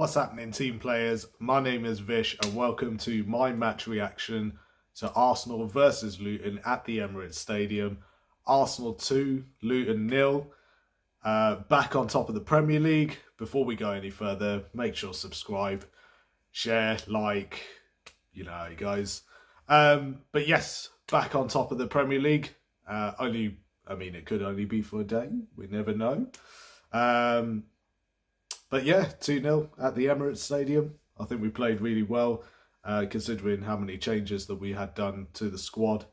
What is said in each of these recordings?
What's happening, team players? My name is Vish and welcome to my match reaction to Arsenal versus Luton at the Emirates Stadium. Arsenal 2, Luton 0. Back on top of the Premier League. Before we go any further, make sure to subscribe, share, like, you know, guys. But yes, back on top of the Premier League. It could only be for a day. We never know. But yeah, 2-0 at the Emirates Stadium. I think we played really well, considering how many changes that we had done to the squad.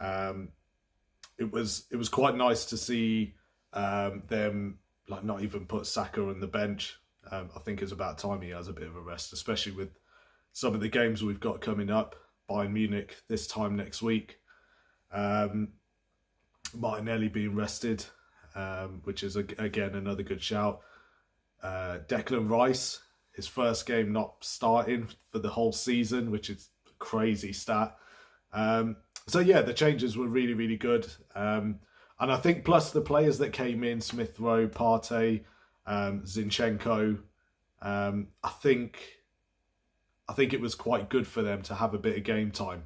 It was quite nice to see them not even put Saka on the bench. I think it's about time he has a bit of a rest, especially with some of the games we've got coming up. Bayern Munich this time next week. Martinelli being rested, which is again another good shout. Declan Rice, his first game not starting for the whole season, which is a crazy stat. So yeah, the changes were really, really good. And I think plus the players that came in, Smith Rowe, Partey, Zinchenko, I think it was quite good for them to have a bit of game time.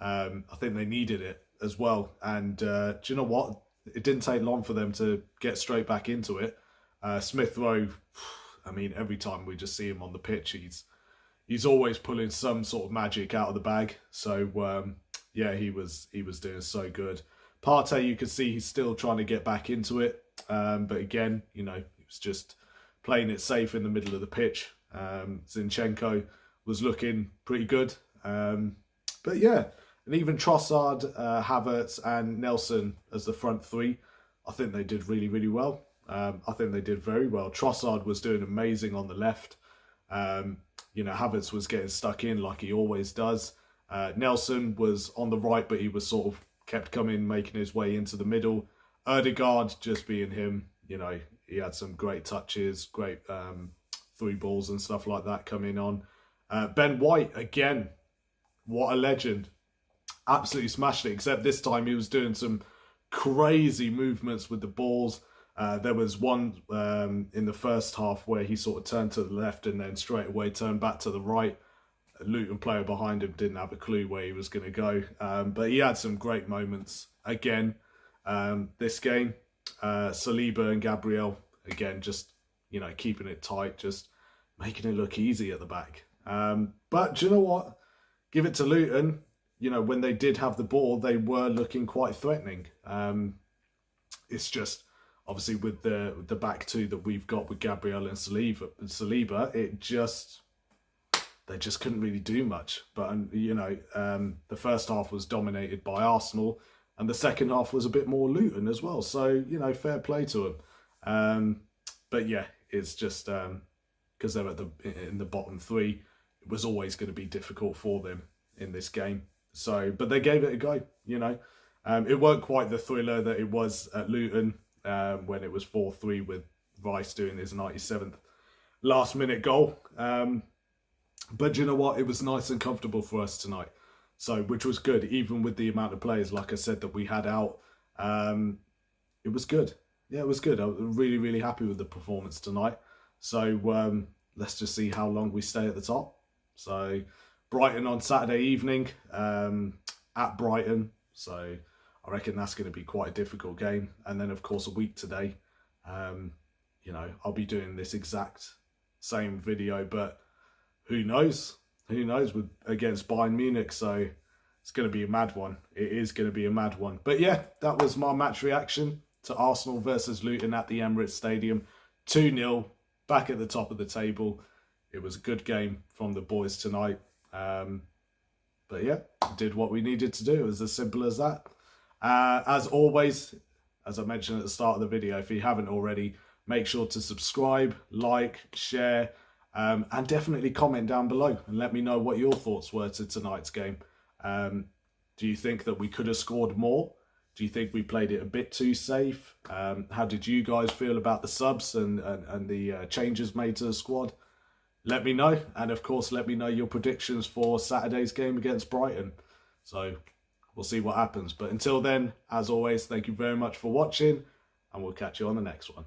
I think they needed it as well. And do you know what? It didn't take long for them to get straight back into it. Smith Rowe, every time we just see him on the pitch, he's always pulling some sort of magic out of the bag. So yeah, he was doing so good. Partey, you can see he's still trying to get back into it, but again, you know, he was just playing it safe in the middle of the pitch. Zinchenko was looking pretty good, but yeah, and even Trossard, Havertz, and Nelson as the front three, I think they did really, really well. I think they did very well. Trossard was doing amazing on the left. You know, Havertz was getting stuck in like he always does. Nelson was on the right, but he was sort of kept coming, making his way into the middle. Ødegaard, just being him, you know, he had some great touches, great through balls and stuff like that coming on. Ben White, again, what a legend. Absolutely smashed it, except this time he was doing some crazy movements with the balls. There was one in the first half where he sort of turned to the left and then straight away turned back to the right. A Luton player behind him didn't have a clue where he was going to go. But he had some great moments again this game. Saliba and Gabriel, again, just, you know, keeping it tight, just making it look easy at the back. But do you know what? Give it to Luton. You know, when they did have the ball, they were looking quite threatening. It's just, obviously, with the back two that we've got with Gabriel and Saliba, they just couldn't really do much. But, you know, the first half was dominated by Arsenal, and the second half was a bit more Luton as well. So, you know, fair play to them. But yeah, it's just because they're in the bottom three, it was always going to be difficult for them in this game. So, but they gave it a go, you know. It weren't quite the thriller that it was at Luton when it was 4-3 with Rice doing his 97th last-minute goal. But you know what? It was nice and comfortable for us tonight. So, which was good, even with the amount of players, like I said, that we had out. It was good. Yeah, it was good. I was really, really happy with the performance tonight. So, let's just see how long we stay at the top. So, Brighton on Saturday evening at Brighton. So, I reckon that's going to be quite a difficult game. And then, of course, a week today, you know, I'll be doing this exact same video, but who knows? Who knows against Bayern Munich? So it's going to be a mad one. It is going to be a mad one. But yeah, that was my match reaction to Arsenal versus Luton at the Emirates Stadium. 2-0, back at the top of the table. It was a good game from the boys tonight. But yeah, did what we needed to do. It was as simple as that. As always, as I mentioned at the start of the video, if you haven't already, make sure to subscribe, like, share, and definitely comment down below and let me know what your thoughts were to tonight's game. Do you think that we could have scored more? Do you think we played it a bit too safe? How did you guys feel about the subs and the changes made to the squad? Let me know. And of course, let me know your predictions for Saturday's game against Brighton. So we'll see what happens. But until then, as always, thank you very much for watching, and we'll catch you on the next one.